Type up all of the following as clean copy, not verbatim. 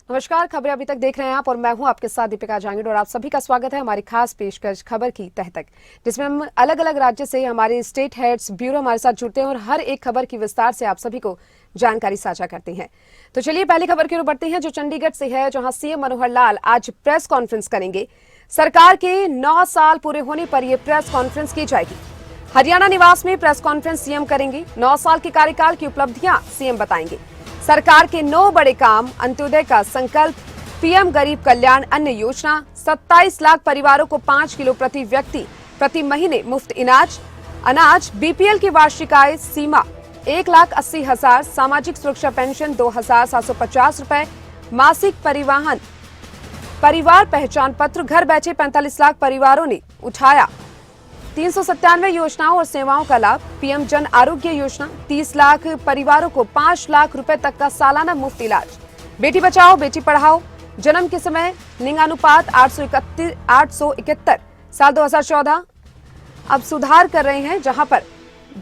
नमस्कार, खबरें अभी तक देख रहे हैं आप और मैं हूं आपके साथ दीपिका जांगिड और आप सभी का स्वागत है हमारी खास पेशकश खबर की तह तक, जिसमें हम अलग अलग राज्य से हमारे स्टेट हेड्स ब्यूरो हमारे साथ जुड़ते हैं और हर एक खबर की विस्तार से आप सभी को जानकारी साझा करते हैं। तो चलिए पहली खबर की ओर बढ़ते हैं जो चंडीगढ़ से है, जहां सीएम मनोहर लाल आज प्रेस कॉन्फ्रेंस करेंगे। सरकार के 9 साल पूरे होने पर यह प्रेस कॉन्फ्रेंस की जाएगी। हरियाणा निवास में प्रेस कॉन्फ्रेंस सीएम करेंगे। 9 साल के कार्यकाल की उपलब्धियां सीएम बताएंगे। सरकार के 9 बड़े काम, अंत्योदय का संकल्प, पीएम गरीब कल्याण अन्न योजना, 27 लाख परिवारों को 5 किलो प्रति व्यक्ति प्रति महीने मुफ्त अनाज, बीपीएल की वार्षिक आय सीमा 1,80,000, सामाजिक सुरक्षा पेंशन 2,750 रुपए, मासिक परिवार पहचान पत्र, घर बैठे 45 लाख परिवारों ने उठाया 397 योजनाओं और सेवाओं का लाभ। पीएम जन आरोग्य योजना, 30 लाख परिवारों को 5 लाख रुपए तक का सालाना मुफ्त इलाज। बेटी बचाओ बेटी पढ़ाओ, जन्म के समय लिंगानुपात 871 साल 2014 अब सुधार कर रहे हैं, जहां पर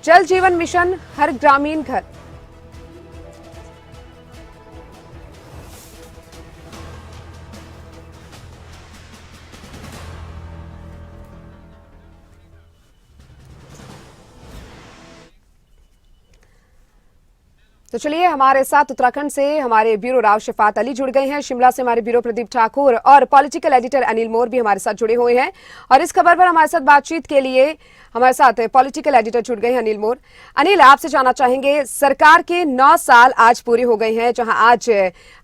जल जीवन मिशन हर ग्रामीण घर। तो चलिए हमारे साथ उत्तराखंड से हमारे ब्यूरो राव शफात अली जुड़ गए हैं। शिमला से हमारे ब्यूरो प्रदीप ठाकुर और पॉलिटिकल एडिटर अनिल मोर भी हमारे साथ जुड़े हुए हैं। और इस खबर पर हमारे साथ बातचीत के लिए हमारे साथ पॉलिटिकल एडिटर जुड़ गए हैं अनिल मोर। अनिल, आपसे जानना चाहेंगे, सरकार के 9 साल आज पूरे हो गए हैं, जहां आज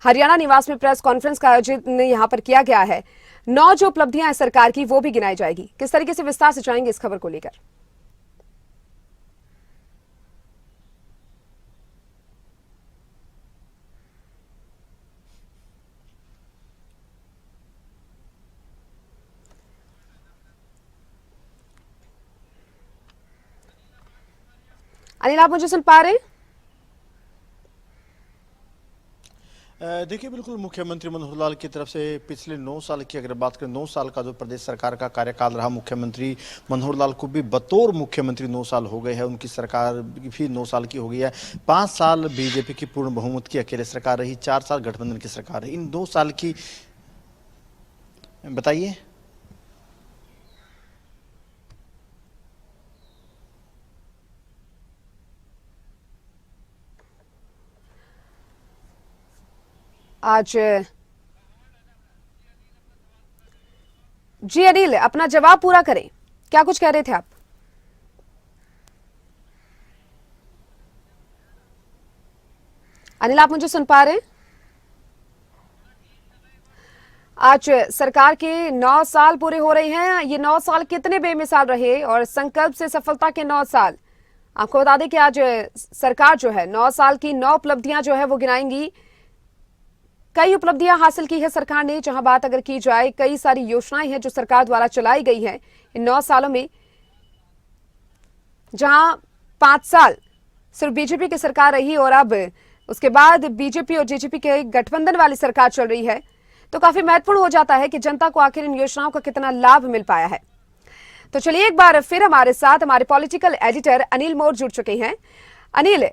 हरियाणा निवास में प्रेस कॉन्फ्रेंस का आयोजन यहाँ पर किया गया है। 9 जो उपलब्धियां हैं सरकार की वो भी गिनाई जाएगी। किस तरीके से विस्तार से जाएंगे इस खबर को लेकर? अनिल, आप मुझे सुन पा रहे हैं? देखिए, बिल्कुल मुख्यमंत्री मनोहर लाल की तरफ से पिछले 9 साल की अगर बात करें, 9 साल का जो प्रदेश सरकार का कार्यकाल रहा, मुख्यमंत्री मनोहर लाल को भी बतौर मुख्यमंत्री 9 साल हो गए हैं। उनकी सरकार भी 9 साल की हो गई है। 5 साल बीजेपी की पूर्ण बहुमत की अकेले सरकार रही, 4 साल गठबंधन की सरकार रही। इन 2 साल की बताइए। आज जी अनिल, अपना जवाब पूरा करें। क्या कुछ कह रहे थे आप? अनिल, आप मुझे सुन पा रहे हैं? आज सरकार के 9 साल पूरे हो रहे हैं। ये 9 साल कितने बेमिसाल रहे और संकल्प से सफलता के 9 साल। आपको बता दें कि आज सरकार जो है 9 साल की 9 उपलब्धियां जो है वो गिनाएंगी। कई उपलब्धियां हासिल की है सरकार ने। जहां बात अगर की जाए, कई सारी योजनाएं हैं जो सरकार द्वारा चलाई गई हैं इन 9 सालों में। जहां 5 साल सिर्फ बीजेपी की सरकार रही और अब उसके बाद बीजेपी और जेजेपी के गठबंधन वाली सरकार चल रही है, तो काफी महत्वपूर्ण हो जाता है कि जनता को आखिर इन योजनाओं का कितना लाभ मिल पाया है। तो चलिए एक बार फिर हमारे साथ हमारे पॉलिटिकल एडिटर अनिल मोर जुड़ चुके हैं। अनिल,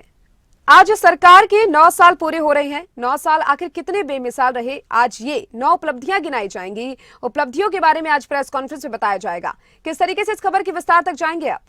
आज सरकार के 9 साल पूरे हो रहे हैं। 9 साल आखिर कितने बेमिसाल रहे, आज ये 9 उपलब्धियां गिनाई जाएंगी। उपलब्धियों के बारे में आज प्रेस कॉन्फ्रेंस में बताया जाएगा। किस तरीके से इस खबर की विस्तार तक जाएंगे आप?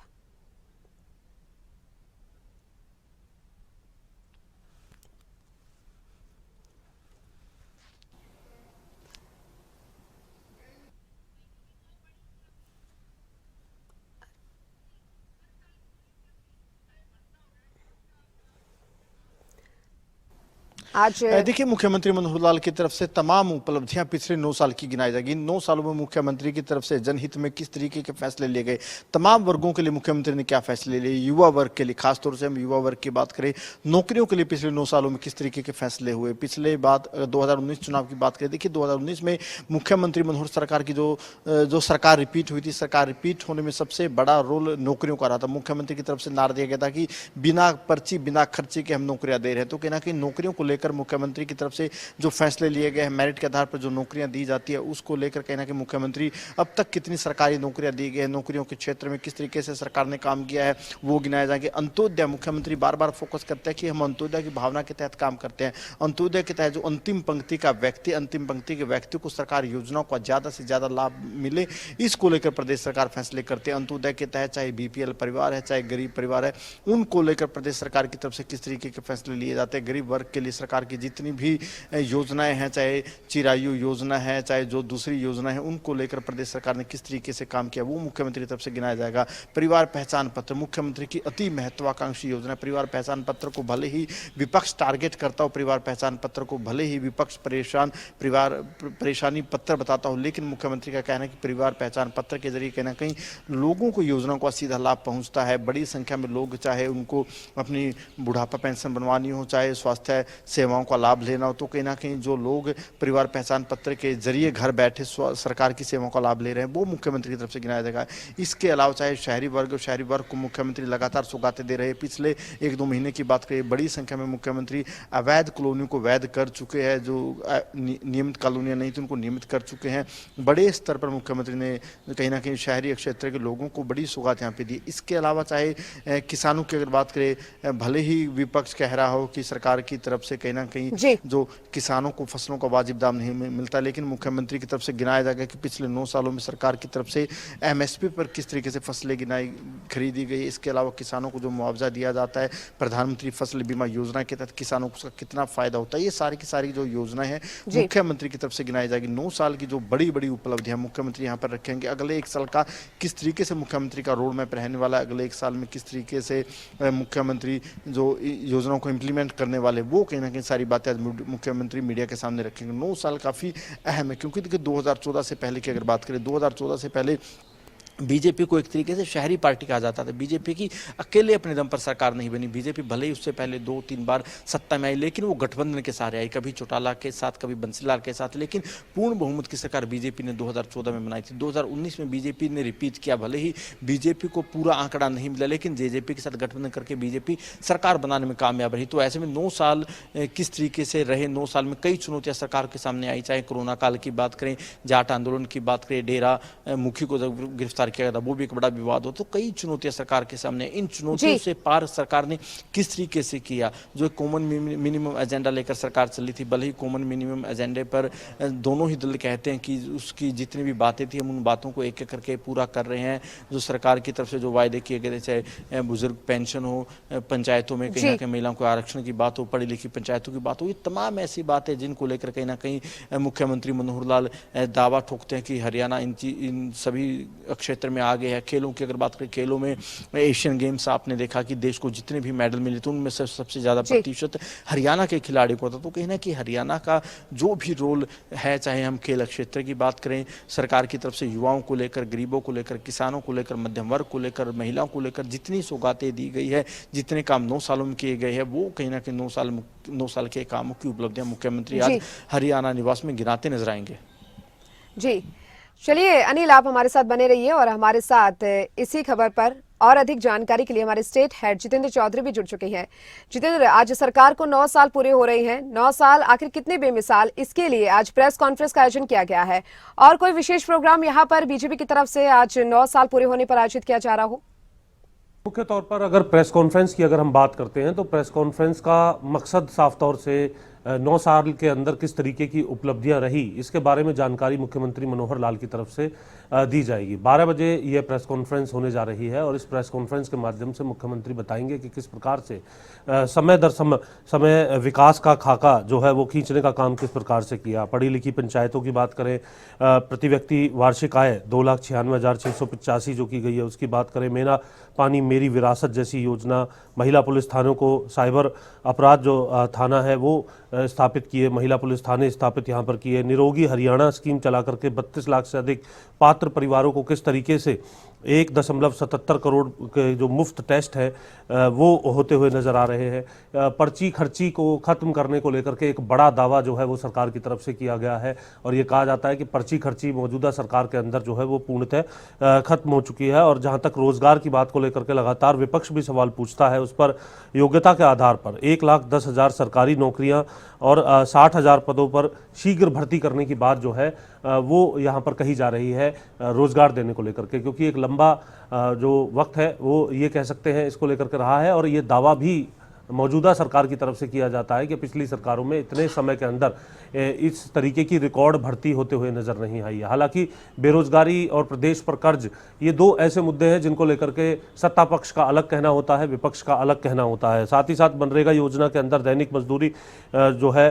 आज देखिए, मुख्यमंत्री मनोहर लाल की तरफ से तमाम उपलब्धियां पिछले 9 साल की गिनाई जाएगी। इन 9 सालों में मुख्यमंत्री की तरफ से जनहित में किस तरीके के फैसले लिए गए, तमाम वर्गों के लिए मुख्यमंत्री ने क्या फैसले लिए, युवा वर्ग के लिए, खासतौर से हम युवा वर्ग की बात करें, नौकरियों के लिए पिछले 9 सालों में किस तरीके के फैसले हुए। पिछले बात 2019 चुनाव की बात करें, देखिए 2019 में मुख्यमंत्री मनोहर सरकार की जो सरकार रिपीट हुई थी, सरकार रिपीट होने में सबसे बड़ा रोल नौकरियों का रहा था। मुख्यमंत्री की तरफ से नारा दिया गया था कि बिना पर्ची बिना खर्चे के हम नौकरियां दे रहे हैं। तो कहीं ना कहीं नौकरियों को लेकर लेकर मुख्यमंत्री की तरफ से जो फैसले लिए गए हैं, मेरिट के आधार पर जो नौकरियां दी जाती है उसको लेकर कहीं ना कहीं मुख्यमंत्री अब तक कितनी सरकारी नौकरियां दी गई हैं, नौकरियों के क्षेत्र में किस तरीके से सरकार ने काम किया है वो गिनाए जाएंगे। अंत्योदय, मुख्यमंत्री बार बार फोकस करते हैं कि हम अंत्योदय की भावना के तहत काम करते हैं। अंत्योदय के तहत जो अंतिम पंक्ति का व्यक्ति, अंतिम पंक्ति के व्यक्ति को सरकार योजनाओं का ज्यादा से ज्यादा लाभ मिले, इसको लेकर प्रदेश सरकार फैसले करते हैं। अंत्योदय के तहत चाहे बीपीएल परिवार है, चाहे गरीब परिवार है, उनको लेकर प्रदेश सरकार की तरफ से किस तरीके के फैसले लिए जाते हैं। गरीब वर्ग के लिए सरकार की जितनी भी योजनाएं हैं, चाहे चिरायु योजना है, चाहे जो दूसरी योजना है, उनको लेकर प्रदेश सरकार ने किस तरीके से काम किया वो मुख्यमंत्री की तरफ से गिनाया जाएगा। परिवार पहचान पत्र, मुख्यमंत्री की अति महत्वाकांक्षी योजना। परिवार पहचान पत्र को भले ही विपक्ष टारगेट करता हो, परिवार पहचान पत्र को भले ही विपक्ष परेशानी पत्र बताता हो, लेकिन मुख्यमंत्री का कहना है कि परिवार पहचान पत्र के जरिए कहीं ना कहीं लोगों को योजनाओं का सीधा लाभ पहुंचता है। बड़ी संख्या में लोग, चाहे उनको अपनी बुढ़ापा पेंशन बनवानी हो, चाहे स्वास्थ्य सेवाओं का लाभ लेना हो, तो कहीं ना कहीं जो लोग परिवार पहचान पत्र के जरिए घर बैठे सरकार की सेवाओं का लाभ ले रहे हैं वो मुख्यमंत्री की तरफ से गिनाया जाएगा। इसके अलावा चाहे शहरी वर्ग को मुख्यमंत्री लगातार सौगातें दे रहे हैं। पिछले 1-2 महीने की बात करें, बड़ी संख्या में मुख्यमंत्री अवैध कॉलोनियों को वैध कर चुके हैं, जो नियमित कॉलोनियां नहीं थी उनको नियमित कर चुके हैं। बड़े स्तर पर मुख्यमंत्री ने कहीं ना कहीं शहरी क्षेत्र के लोगों को बड़ी सौगात यहाँ पे दी। इसके अलावा चाहे किसानों की अगर बात करें, भले ही विपक्ष कह रहा हो कि सरकार की तरफ से कहीं ना कहीं जो किसानों को फसलों का वाजिब दाम नहीं मिलता, लेकिन मुख्यमंत्री की तरफ से गिनाया जाएगा कि पिछले 9 सालों में सरकार की तरफ से एमएसपी पर किस तरीके से फसलें खरीदी गई। इसके अलावा किसानों को जो मुआवजा दिया जाता है, प्रधानमंत्री फसल बीमा योजना के तहत किसानों को उसका कितना फायदा होता है, ये सारी की सारी जो योजना है मुख्यमंत्री की तरफ से गिनाई जाएगी। 9 साल की जो बड़ी बड़ी उपलब्धियां मुख्यमंत्री यहाँ पर रखेंगे। अगले 1 साल का किस तरीके से मुख्यमंत्री का रोड मैप रहने वाला है, अगले 1 साल में किस तरीके से मुख्यमंत्री जो योजनाओं को इम्प्लीमेंट करने वाले, वो कहीं ना कहीं सारी बातें आज मुख्यमंत्री मीडिया के सामने रखेंगे। 9 साल काफी अहम है, क्योंकि देखिए 2014 से पहले की अगर बात करें, 2014 से पहले बीजेपी को एक तरीके से शहरी पार्टी कहा जाता था। बीजेपी की अकेले अपने दम पर सरकार नहीं बनी। बीजेपी भले ही उससे पहले 2-3 बार सत्ता में आई, लेकिन वो गठबंधन के सहारे आई, कभी चौटाला के साथ, कभी बंसीलाल के साथ, लेकिन पूर्ण बहुमत की सरकार बीजेपी ने 2014 में बनाई थी। 2019 में बीजेपी ने रिपीट किया। भले ही बीजेपी को पूरा आंकड़ा नहीं मिला, लेकिन जेजेपी के साथ गठबंधन करके बीजेपी सरकार बनाने में कामयाब रही। तो ऐसे में 9 साल किस तरीके से रहे, 9 साल में कई चुनौतियां सरकार के सामने आई, चाहे कोरोना काल की बात करें, जाट आंदोलन की बात करें, डेरा मुखी को जब गिरफ्तार किया गया था वो भी एक बड़ा विवाद हो, तो कई चुनौतियां सरकार के सामने। इन चुनौतियों से पार सरकार ने किस तरीके से किया। जो कॉमन मिनिमम एजेंडा लेकर सरकार चली थी, भले ही कॉमन मिनिमम एजेंडे पर दोनों ही दल कहते हैं कि उसकी जितनी भी बातें थी हम उन बातों को एक एक करके पूरा कर रहे हैं। जो सरकार की तरफ से जो वायदे किए गए थे, चाहे बुजुर्ग पेंशन हो, पंचायतों में कहीं ना कहीं महिलाओं को आरक्षण की बात हो, पढ़ी लिखी पंचायतों की बात हो, ये तमाम ऐसी बातें जिनको लेकर कहीं ना कहीं मुख्यमंत्री मनोहर लाल दावा ठोकते हैं कि हरियाणा इन सभी क्षेत्र में आगे है। खेलों की अगर बात करें, खेलों में एशियन गेम्स आपने देखा कि देश को जितने भी मेडल मिले थे उनमें से सबसे ज्यादा प्रतिशत हरियाणा के खिलाड़ी को था। तो कहीं ना कि हरियाणा का जो भी रोल है, चाहे हम खेल क्षेत्र की बात करें, सरकार की तरफ से युवाओं को लेकर, गरीबों को लेकर, किसानों को लेकर, मध्यम वर्ग को लेकर, महिलाओं को लेकर जितनी सौगातें दी गई है, जितने काम 9 सालों में किए गए हैं, वो कहीं ना कहीं 9 साल के कामों की उपलब्धियां मुख्यमंत्री आज हरियाणा निवास में गिनाते नजर आएंगे। जी चलिए अनिल, आप हमारे साथ बने रहिए और हमारे साथ इसी खबर पर और अधिक जानकारी के लिए हमारे स्टेट हेड जितेंद्र चौधरी भी जुड़ चुके हैं। जितेंद्र, आज सरकार को 9 साल पूरे हो रहे हैं। 9 साल आखिर कितने बेमिसाल, इसके लिए आज प्रेस कॉन्फ्रेंस का आयोजन किया गया है और कोई विशेष प्रोग्राम यहाँ पर बीजेपी की तरफ से आज 9 साल पूरे होने पर आयोजित किया जा रहा हो? मुख्य तौर पर अगर प्रेस कॉन्फ्रेंस की अगर हम बात करते हैं तो प्रेस कॉन्फ्रेंस का मकसद साफ तौर से 9 साल के अंदर किस तरीके की उपलब्धियां रही, इसके बारे में जानकारी मुख्यमंत्री मनोहर लाल की तरफ से दी जाएगी। 12 बजे यह प्रेस कॉन्फ्रेंस होने जा रही है और इस प्रेस कॉन्फ्रेंस के माध्यम से मुख्यमंत्री बताएंगे कि किस प्रकार से समय दर समय विकास का खाका जो है वो खींचने का काम किस प्रकार से किया। पढ़ी लिखी पंचायतों की बात करें, प्रति व्यक्ति वार्षिक आय 2,96,685 जो की गई है उसकी बात करें, मेरा पानी मेरी विरासत जैसी योजना, महिला पुलिस थानों को, साइबर अपराध जो थाना है वो स्थापित किए, महिला पुलिस थाने स्थापित यहाँ पर किए, निरोगी हरियाणा स्कीम चला करके 32 लाख से अधिक पात्र परिवारों को किस तरीके से 1.77 करोड़ के जो मुफ्त टेस्ट है वो होते हुए नजर आ रहे हैं। पर्ची खर्ची को खत्म करने को लेकर के एक बड़ा दावा जो है वो सरकार की तरफ से किया गया है और ये कहा जाता है कि पर्ची खर्ची मौजूदा सरकार के अंदर जो है वो पूर्णतः खत्म हो चुकी है। और जहां तक रोजगार की बात को लेकर के लगातार विपक्ष भी सवाल पूछता है, उस पर योग्यता के आधार पर 1,10,000 सरकारी नौकरियां और 60,000 पदों पर शीघ्र भर्ती करने की बात जो है वो यहाँ पर कही जा रही है रोजगार देने को लेकर के, क्योंकि एक लंबा जो वक्त है वो ये कह सकते हैं इसको लेकर के रहा है। और ये दावा भी मौजूदा सरकार की तरफ से किया जाता है कि पिछली सरकारों में इतने समय के अंदर इस तरीके की रिकॉर्ड भर्ती होते हुए नजर नहीं आई है। हालांकि बेरोजगारी और प्रदेश पर कर्ज, ये दो ऐसे मुद्दे हैं जिनको लेकर के सत्ता पक्ष का अलग कहना होता है, विपक्ष का अलग कहना होता है। साथ ही साथ मनरेगा योजना के अंदर दैनिक मजदूरी जो है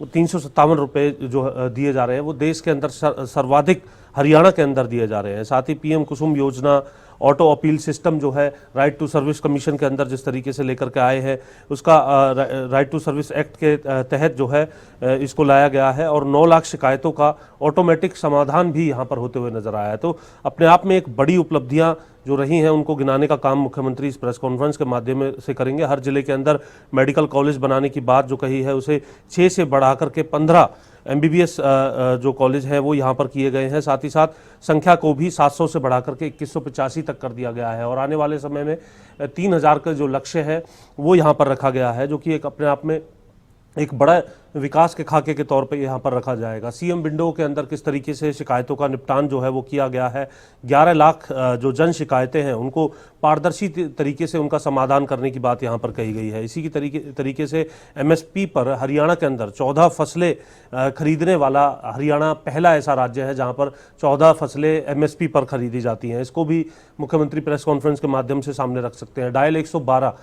357 रुपये जो दिए जा रहे हैं वो देश के अंदर सर्वाधिक हरियाणा के अंदर दिए जा रहे हैं। साथ ही पीएम कुसुम योजना, ऑटो अपील सिस्टम जो है राइट टू सर्विस कमीशन के अंदर जिस तरीके से लेकर के आए हैं उसका राइट टू सर्विस एक्ट के तहत जो है इसको लाया गया है और 9 लाख शिकायतों का ऑटोमेटिक समाधान भी यहाँ पर होते हुए नजर आया है। तो अपने आप में एक बड़ी उपलब्धियाँ जो रही हैं उनको गिनाने का काम मुख्यमंत्री इस प्रेस कॉन्फ्रेंस के माध्यम से करेंगे। हर जिले के अंदर मेडिकल कॉलेज बनाने की बात जो कही है उसे 6 से बढ़ाकर के 15 MBBS जो कॉलेज है वो यहाँ पर किए गए हैं। साथ ही साथ संख्या को भी 700 से बढ़ाकर के 2185 तक कर दिया गया है और आने वाले समय में 3,000 का जो लक्ष्य है वो यहाँ पर रखा गया है, जो कि एक अपने आप में एक बड़ा विकास के खाके के तौर पे यहाँ पर रखा जाएगा। सीएम विंडो के अंदर किस तरीके से शिकायतों का निपटान जो है वो किया गया है, 11 लाख जो जन शिकायतें हैं उनको पारदर्शी तरीके से उनका समाधान करने की बात यहाँ पर कही गई है। इसी की तरीके से MSP पर हरियाणा के अंदर 14 फसलें खरीदने वाला हरियाणा पहला ऐसा राज्य है जहाँ पर 14 फसलें MSP पर खरीदी जाती हैं। इसको भी मुख्यमंत्री प्रेस कॉन्फ्रेंस के माध्यम से सामने रख सकते हैं। डायल 112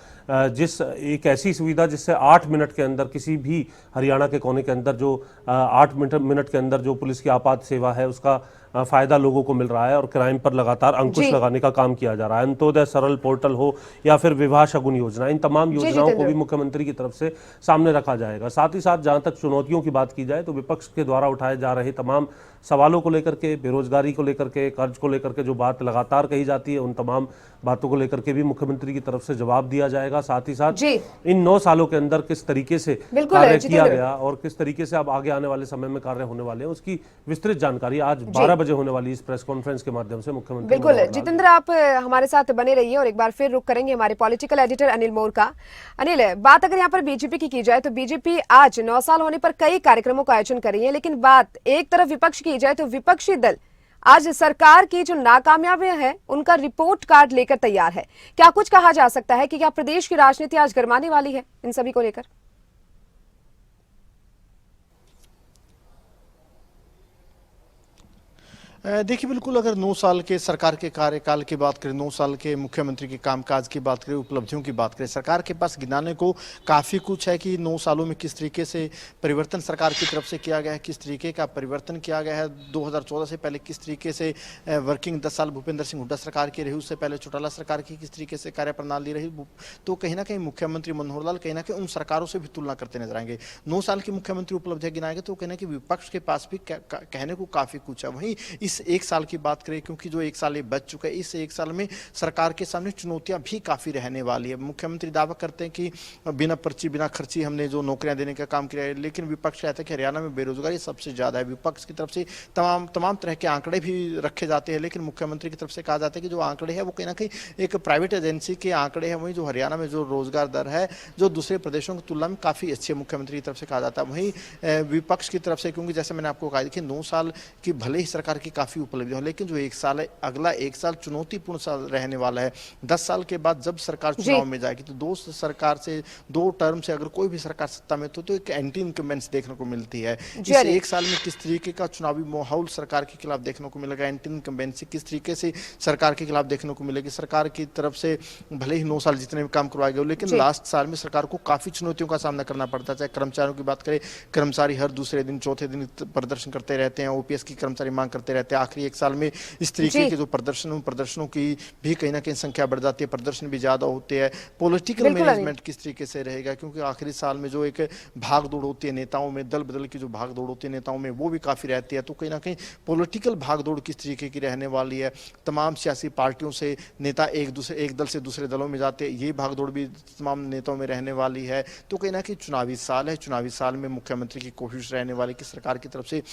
जिस एक ऐसी सुविधा जिससे 8 मिनट के अंदर किसी भी हरियाणा के कोने के अंदर जो 8 मिनट के अंदर जो पुलिस की आपात सेवा है उसका फायदा लोगों को मिल रहा है और क्राइम पर लगातार अंकुश लगाने का काम किया जा रहा है। अंत्योदय सरल पोर्टल हो या फिर विवाह शगुन योजना, इन तमाम योजनाओं को भी मुख्यमंत्री की तरफ से सामने रखा जाएगा। साथ ही साथ जहां तक चुनौतियों की बात की जाए तो विपक्ष के द्वारा उठाए जा रहे तमाम सवालों को लेकर के, बेरोजगारी को लेकर के, कर्ज को लेकर के जो बात लगातार कही जाती है उन तमाम बातों को लेकर के भी मुख्यमंत्री की तरफ से जवाब दिया जाएगा। साथ ही साथ इन 9 सालों के अंदर किस तरीके से कार्य किया गया और किस तरीके से अब आगे आने वाले समय में कार्य होने वाले हैं उसकी विस्तृत जानकारी आज 12 बजे होने वाली इस प्रेस कॉन्फ्रेंस के माध्यम से मुख्यमंत्री। बिल्कुल जितेंद्र, आप हमारे साथ बने रहिए और एक बार फिर रुक करेंगे हमारे पॉलिटिकल एडिटर अनिल मोर का। अनिल, बात अगर यहाँ पर बीजेपी की जाए तो बीजेपी आज 9 साल होने पर कई कार्यक्रमों का आयोजन कर रही है, लेकिन बात एक तरफ विपक्ष की जाए तो विपक्षी दल आज सरकार की जो नाकामयाबियां हैं उनका रिपोर्ट कार्ड लेकर तैयार है। क्या कुछ कहा जा सकता है कि क्या प्रदेश की राजनीति आज गरमाने वाली है इन सभी को लेकर? देखिए, बिल्कुल अगर 9 साल के सरकार के कार्यकाल की बात करें, 9 साल के मुख्यमंत्री के कामकाज की बात करें, उपलब्धियों की बात करें, सरकार के पास गिनाने को काफ़ी कुछ है कि 9 सालों में किस तरीके से परिवर्तन सरकार की तरफ से किया गया है, किस तरीके का परिवर्तन किया गया है। 2014 से पहले किस तरीके से वर्किंग 10 साल भूपेंद्र सिंह हुड्डा सरकार की रही, उससे पहले चौटाला सरकार की किस तरीके से कार्यप्रणाली रही, तो कहीं ना कहीं मुख्यमंत्री मनोहर लाल कहीं ना कहीं उन सरकारों से भी तुलना करते नजर आएंगे। 9 साल की मुख्यमंत्री उपलब्धियां गिनाएंगे तो कहना कि विपक्ष के पास भी कहने को काफ़ी कुछ है। वहीं इस 1 साल की बात करें, क्योंकि जो 1 साल ये बच चुका है, इस 1 साल में सरकार के सामने चुनौतियां भी काफी रहने वाली है। मुख्यमंत्री दावा करते हैं कि बिना पर्ची बिना खर्ची हमने जो नौकरियां देने का काम किया है, लेकिन विपक्ष कहता है कि हरियाणा में बेरोजगारी सबसे ज्यादा है। विपक्ष की तरफ से तमाम तरह के आंकड़े भी रखे जाते हैं, लेकिन मुख्यमंत्री की तरफ से कहा जाता है कि जो आंकड़े हैं वो कहीं ना कहीं एक प्राइवेट एजेंसी के आंकड़े हैं। वहीं जो हरियाणा में जो रोजगार दर है जो दूसरे प्रदेशों की तुलना में काफी अच्छी है, मुख्यमंत्री की तरफ से कहा जाता है। वहीं विपक्ष की तरफ से, क्योंकि जैसे मैंने आपको कहा कि 9 साल की भले ही सरकार की काफी उपलब्धियां हो, लेकिन जो 1 साल है, अगला 1 साल चुनौतीपूर्ण साल रहने वाला है। 10 साल के बाद जब सरकार चुनाव में जाएगी तो 2 टर्म से अगर कोई भी सरकार सत्ता में तो एक एंटी इनकम्बेंस देखने को मिलती है। इस 1 साल में किस तरीके का चुनावी माहौल सरकार के खिलाफ देखने को मिलेगा, एंटी इनकम्बेंसी किस तरीके से सरकार के खिलाफ देखने को मिलेगी। सरकार की तरफ से भले ही 9 साल जितने भी काम करवाए गए, लेकिन लास्ट साल में सरकार को काफी चुनौतियों का सामना करना पड़ता है। चाहे कर्मचारियों की बात करें, कर्मचारी हर दूसरे दिन चौथे दिन प्रदर्शन करते रहते हैं, OPS की कर्मचारी मांग करते रहते हैं। रहते हैं। आखिरी एक साल में इस तरीके के जो प्रदर्शनों की भी कहीं ना कहीं संख्या बढ़ जाती है, प्रदर्शन भी ज्यादा होते हैं। पॉलिटिकल मैनेजमेंट किस तरीके से रहेगा, क्योंकि आखिरी साल में जो एक भाग दौड़ होती है नेताओं में, दल बदल की जो भाग दौड़ होती है नेताओं में, वो भी काफी रहती है। तो कहीं ना कहीं पॉलिटिकल भाग दौड़ किस तरीके की रहने वाली है, तमाम सियासी पार्टियों से नेता एक दल से दूसरे दलों में जाते हैं, ये भाग दौड़ भी तमाम नेताओं में रहने वाली है। तो कहीं ना कहीं चुनावी साल है, चुनावी साल में मुख्यमंत्री की कोशिश रहने वाली कि सरकार की तरफ से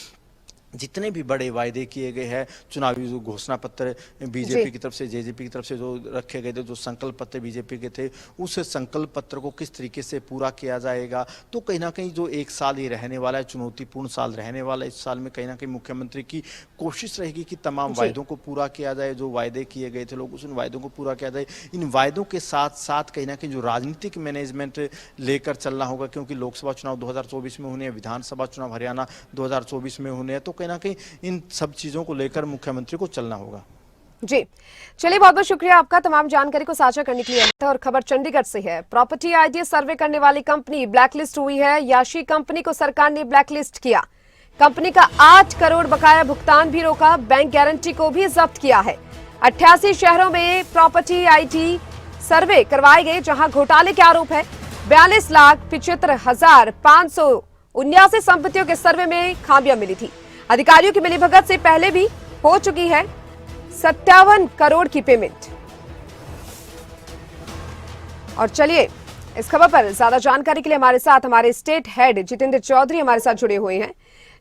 जितने भी बड़े वायदे किए गए हैं, चुनावी जो घोषणा पत्र बीजेपी की तरफ से, जेजेपी की तरफ से जो रखे गए थे, जो संकल्प पत्र बीजेपी के थे, उस संकल्प पत्र को किस तरीके से पूरा किया जाएगा। तो कहीं ना कहीं जो एक साल ये रहने वाला है, चुनौतीपूर्ण साल रहने वाला है, इस साल में कहीं ना कहीं मुख्यमंत्री की कोशिश रहेगी कि तमाम वायदों को पूरा किया जाए, जो वायदे किए गए थे लोग उन वायदों को पूरा किया जाए। इन वायदों के साथ साथ कहीं ना कहीं जो राजनीतिक मैनेजमेंट लेकर चलना होगा, क्योंकि लोकसभा चुनाव 2024 में होने हैं, विधानसभा चुनाव हरियाणा 2024 में होने हैं, तो कहीं ना कहीं इन सब चीजों को लेकर मुख्यमंत्री को चलना होगा। जी चलिए, बहुत बहुत शुक्रिया आपका तमाम जानकारी को साझा करने के लिए। और खबर चंडीगढ़ से है। प्रॉपर्टी आईडी सर्वे करने वाली कंपनी ब्लैकलिस्ट हुई है। याशी कंपनी को सरकार ने ब्लैकलिस्ट किया। कंपनी का 8 करोड़ बकाया भुगतान भी रोका, बैंक गारंटी को भी जब्त किया है। 88 शहरों में प्रॉपर्टी आईडी सर्वे करवाए गए जहां घोटाले के आरोप है। 42,75,579 संपत्तियों के सर्वे में खामियां मिली थी। अधिकारियों की मिलीभगत से पहले भी हो चुकी है 57 करोड़ की पेमेंट। और चलिए, इस खबर पर ज्यादा जानकारी के लिए हमारे साथ हमारे स्टेट हेड जितेंद्र चौधरी हमारे साथ जुड़े हुए हैं।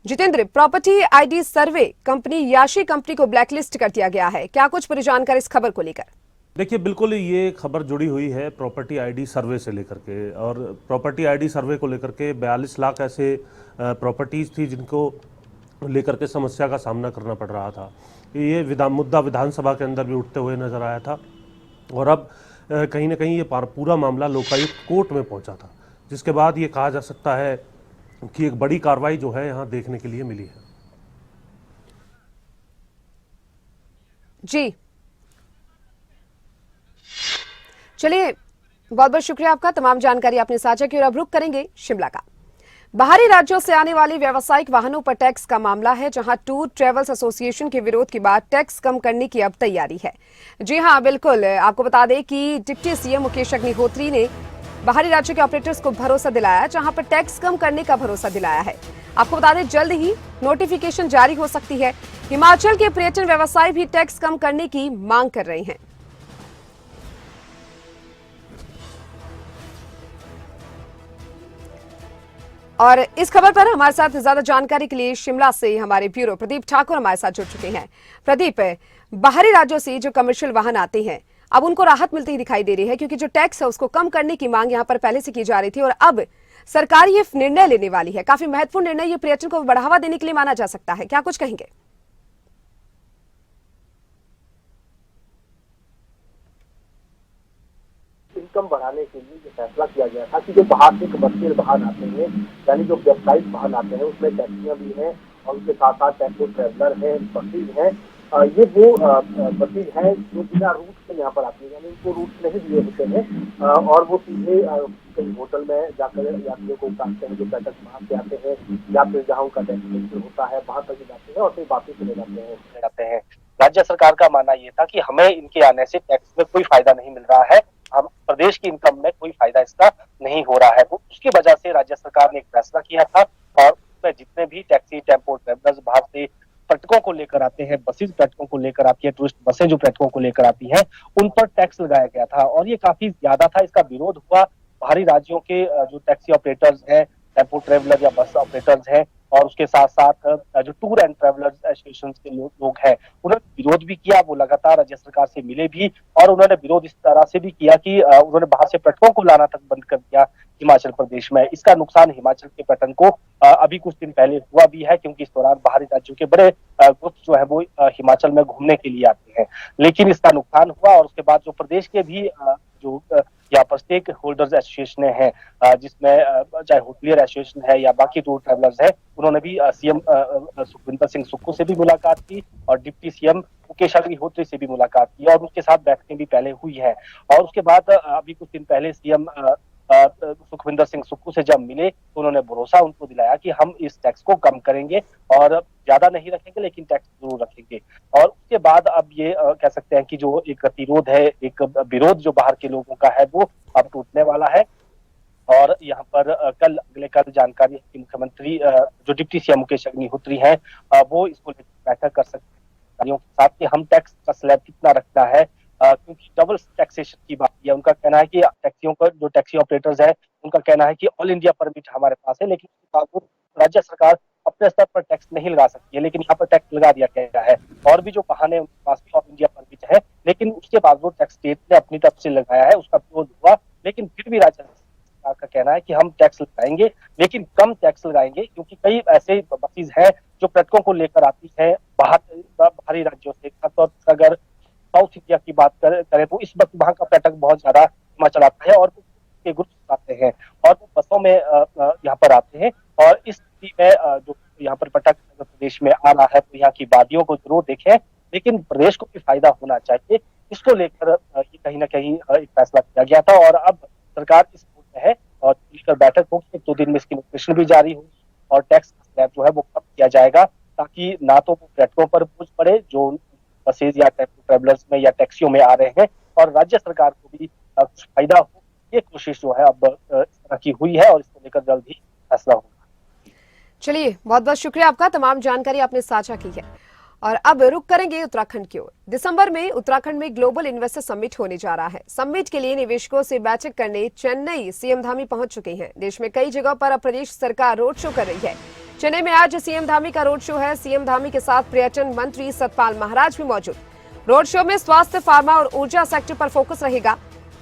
जितेंद्र, प्रॉपर्टी आईडी सर्वे कंपनी याशी कंपनी को ब्लैकलिस्ट कर दिया गया है, क्या कुछ पूरी जानकारी इस खबर को लेकर? देखिए, बिल्कुल ये खबर जुड़ी हुई है प्रॉपर्टी आईडी सर्वे से लेकर के, और प्रॉपर्टी आईडी सर्वे को लेकर के 42 लाख ऐसे प्रॉपर्टीज थी जिनको लेकर के समस्या का सामना करना पड़ रहा था। ये मुद्दा विधानसभा के अंदर भी उठते हुए नजर आया था, और अब कहीं ना कहीं ये पूरा मामला लोकायुक्त कोर्ट में पहुंचा था, जिसके बाद ये कहा जा सकता है कि एक बड़ी कार्रवाई जो है यहाँ देखने के लिए मिली है। जी चलिए, बहुत बहुत शुक्रिया आपका, तमाम जानकारी आपने साझा की। और अब रुख करेंगे शिमला का। बाहरी राज्यों से आने वाली व्यावसायिक वाहनों पर टैक्स का मामला है, जहां टूर ट्रेवल्स एसोसिएशन के विरोध के बाद टैक्स कम करने की अब तैयारी है। जी हां, बिल्कुल, आपको बता दें कि डिप्टी सीएम मुकेश अग्निहोत्री ने बाहरी राज्यों के ऑपरेटर्स को भरोसा दिलाया, जहां पर टैक्स कम करने का भरोसा दिलाया है। आपको बता दें, जल्द ही नोटिफिकेशन जारी हो सकती है। हिमाचल के पर्यटन व्यवसायी भी टैक्स कम करने की मांग कर रहे हैं। और इस खबर पर हमारे साथ ज्यादा जानकारी के लिए शिमला से हमारे ब्यूरो प्रदीप ठाकुर हमारे साथ जुड़ चुके हैं। प्रदीप, बाहरी राज्यों से जो कमर्शियल वाहन आते हैं, अब उनको राहत मिलती ही दिखाई दे रही है, क्योंकि जो टैक्स है उसको कम करने की मांग यहाँ पर पहले से की जा रही थी, और अब सरकार ये निर्णय लेने वाली है। काफी महत्वपूर्ण निर्णय, ये पर्यटन को बढ़ावा देने के लिए माना जा सकता है, क्या कुछ कहेंगे? इनकम बढ़ाने के लिए ये फैसला किया गया था कि जो बाहर से कमर्शियल वाहन आते हैं, यानी जो व्यावसायिक वाहन आते हैं, उसमें टैक्सियां भी हैं और उसके साथ साथ टेम्पो ट्रेवलर है, बसेज है। ये वो बसेज हैं जो बिना रूट से यहाँ पर आती है, यानी उनको रूट नहीं दिए होते हैं, और वो सीधे कहीं होटल में जाकर यात्रियों को उतारते हैं, जो पर्यटक वहाँ से आते हैं, या फिर जहाँ उनका डेस्टिनेशन होता है वहाँ तक जाते हैं और फिर वापस चले जाते हैं। राज्य सरकार का मानना ये था कि हमें इनके आने से टैक्स में कोई फायदा नहीं मिल रहा है, हम प्रदेश की इनकम में कोई फायदा इसका नहीं हो रहा है। तो उसकी वजह से राज्य सरकार ने एक फैसला किया था, और उसमें जितने भी टैक्सी, टेम्पो ट्रेवलर्स बाहर से पर्यटकों को लेकर आते हैं, बसेज पर्यटकों को लेकर आती है, टूरिस्ट बसें जो पर्यटकों को लेकर आती हैं, उन पर टैक्स लगाया गया था, और ये काफी ज्यादा था। इसका विरोध हुआ बाहरी राज्यों के जो टैक्सी ऑपरेटर्स हैं, टेम्पो ट्रेवलर या बस ऑपरेटर्स हैं, और उसके साथ साथ जो टूर एंड ट्रेवलर्स एसोसिएशन के लोग हैं, उन्होंने विरोध भी किया। वो लगातार राज्य सरकार से मिले भी, और उन्होंने विरोध इस तरह से भी किया कि उन्होंने बाहर से पर्यटकों को लाना तक बंद कर दिया हिमाचल प्रदेश में। इसका नुकसान हिमाचल के पर्यटन को अभी कुछ दिन पहले हुआ भी है, क्योंकि इस दौरान बाहरी राज्यों के बड़े ग्रुप जो है वो हिमाचल में घूमने के लिए आते हैं, लेकिन इसका नुकसान हुआ। और उसके बाद जो प्रदेश के भी जो यहाँ पर स्टेक होल्डर्स एसोसिएशन है, जिसमें चाहे होटलियर एसोसिएशन है या बाकी टूर ट्रेवलर्स है, उन्होंने भी सीएम सुखविंदर सिंह सुक्खू से भी मुलाकात की, और डिप्टी सीएम मुकेश अग्निहोत्री से भी मुलाकात की, और उनके साथ बैठकें भी पहले हुई है। और उसके बाद अभी कुछ दिन पहले सीएम सुखविंदर सिंह सुक्खू से जब मिले तो उन्होंने भरोसा उनको दिलाया कि हम इस टैक्स को कम करेंगे और ज्यादा नहीं रखेंगे लेकिन टैक्स जरूर रखेंगे। और उसके बाद अब ये कह सकते हैं कि जो एक गतिरोध है, एक विरोध जो बाहर के लोगों का है, वो अब टूटने वाला है। और यहाँ पर अगले कल जानकारी है कि मुख्यमंत्री जो डिप्टी सीएम मुकेश अग्निहोत्री हैं, वो इसको लेकर बैठक कर सकते हैं अधिकारियों के साथ कि हम टैक्स का स्लैब कितना रखना है, क्योंकि डबल टैक्सेशन की बात है। उनका कहना है कि टैक्सियों का जो टैक्सी ऑपरेटर्स है, उनका कहना है कि ऑल इंडिया परमिट हमारे पास है, लेकिन उसके बावजूद राज्य सरकार अपने स्तर पर टैक्स नहीं लगा सकती है, लेकिन यहाँ पर टैक्स लगा दिया गया है। और भी जो बहाने उनके पास भी ऑल इंडिया परमिट है, लेकिन उसके बावजूद टैक्स स्टेट ने अपनी तरफ से लगाया है, उसका विरोध हुआ। लेकिन फिर भी राज्य सरकार का कहना है कि हम टैक्स लगाएंगे, लेकिन कम टैक्स लगाएंगे, क्योंकि कई ऐसे बसेज हैं जो पर्यटकों को लेकर आती है बाहरी राज्यों से। खासतौर पर अगर साउथ इंडिया की बात करें तो इस वक्त वहाँ का पर्यटक बहुत ज्यादा हिमाचल आता है और के ग्रुप आते हैं और वो बसों में यहाँ पर आते हैं। और इस स्थिति में जो यहाँ पर पर्यटक प्रदेश में आ रहा है तो यहाँ की वादियों को जरूर देखें, लेकिन प्रदेश को भी फायदा होना चाहिए। इसको लेकर ये कहीं ना कहीं एक फैसला किया गया था और अब सरकार इस मूड में है और मिलकर बैठक होगी। 2 दिन में इसकी नोटिफिकेशन भी जारी होगी और टैक्स स्लैब जो है वो कम किया जाएगा, ताकि ना तो पर्यटकों पर बोझ पड़े जो बसेज या ट्रेवलर्स में या टैक्सियों में आ रहे हैं, और राज्य सरकार को भी कुछ फायदा हो। ये कोशिश जो है अब इस तरह की हुई है और इसको लेकर जल्द ही फैसला होगा। चलिए, बहुत बहुत शुक्रिया आपका, तमाम जानकारी आपने साझा की है। और अब रुक करेंगे उत्तराखंड की ओर। दिसंबर में उत्तराखंड में ग्लोबल इन्वेस्टर समिट होने जा रहा है। समिट के लिए निवेशकों से बैठक करने चेन्नई सीएम धामी पहुंच चुके हैं। देश में कई जगहों पर अब प्रदेश सरकार रोड शो कर रही है। चेन्नई में आज सीएम धामी का रोड शो है। सीएम धामी के साथ पर्यटन मंत्री सतपाल महाराज भी मौजूद। रोड शो में स्वास्थ्य, फार्मा और ऊर्जा सेक्टर पर फोकस रहेगा।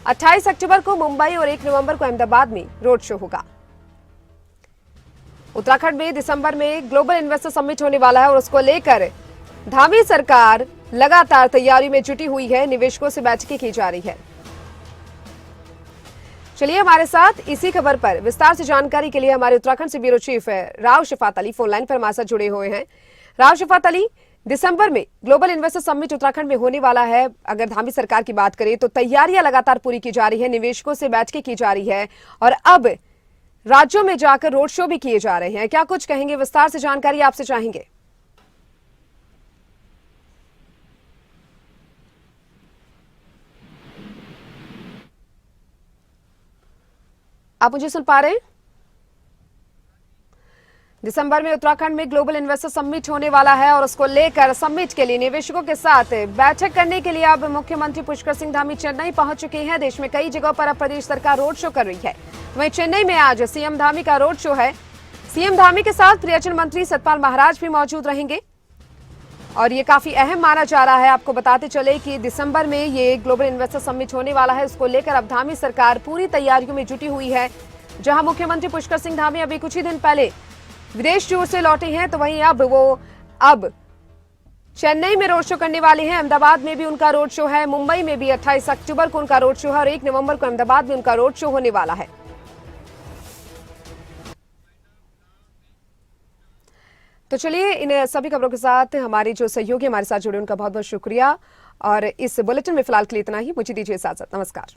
28 अक्टूबर को मुंबई और 1 नवंबर को अहमदाबाद में रोड शो होगा। उत्तराखंड में दिसंबर में ग्लोबल इन्वेस्टर समिट होने वाला है और उसको लेकर धामी सरकार लगातार तैयारी में जुटी हुई है। निवेशकों से बैठकें की जा रही है। चलिए, हमारे साथ इसी खबर पर विस्तार से जानकारी के लिए हमारे उत्तराखंड से bureau chief Rao Shafat Ali phone line पर हमारे साथ जुड़े हुए हैं। राव शफात अली, दिसंबर में ग्लोबल इन्वेस्टर समिट उत्तराखंड में होने वाला है। अगर धामी सरकार की बात करें तो तैयारियां लगातार पूरी की जा रही है, निवेशकों से बैठकें की जा रही है और अब राज्यों में जाकर रोड शो भी किए जा रहे हैं। क्या कुछ कहेंगे, विस्तार से जानकारी आपसे चाहेंगे। आप मुझे सुन पा रहे हैं? दिसंबर में उत्तराखंड में ग्लोबल इन्वेस्टर समिट होने वाला है और उसको लेकर समिट के लिए निवेशकों के साथ बैठक करने के लिए अब मुख्यमंत्री पुष्कर सिंह धामी चेन्नई पहुंच चुके हैं। देश में कई जगहों पर अब प्रदेश सरकार रोड शो कर रही है। वहीं चेन्नई में आज सीएम धामी का रोड शो है। सीएम धामी के साथ पर्यटन मंत्री सतपाल महाराज भी मौजूद रहेंगे और ये काफी अहम माना जा रहा है। आपको बताते चले कि दिसंबर में ये ग्लोबल इन्वेस्टर समिट होने वाला है। उसको लेकर अब धामी सरकार पूरी तैयारियों में जुटी हुई है। जहां मुख्यमंत्री पुष्कर सिंह धामी अभी कुछ ही दिन पहले विदेश टूर से लौटे हैं, तो वहीं अब वो चेन्नई में रोड शो करने वाले हैं। अहमदाबाद में भी उनका रोड शो है। मुंबई में भी 28 अक्टूबर को उनका रोड शो है और 1 नवंबर को अहमदाबाद में उनका रोड शो होने वाला है। तो चलिए, इन सभी खबरों के साथ हमारे जो सहयोगी हमारे साथ जुड़े उनका बहुत बहुत शुक्रिया और इस बुलेटिन में फिलहाल के लिए इतना ही। मुझे दीजिए इजाजत। नमस्कार।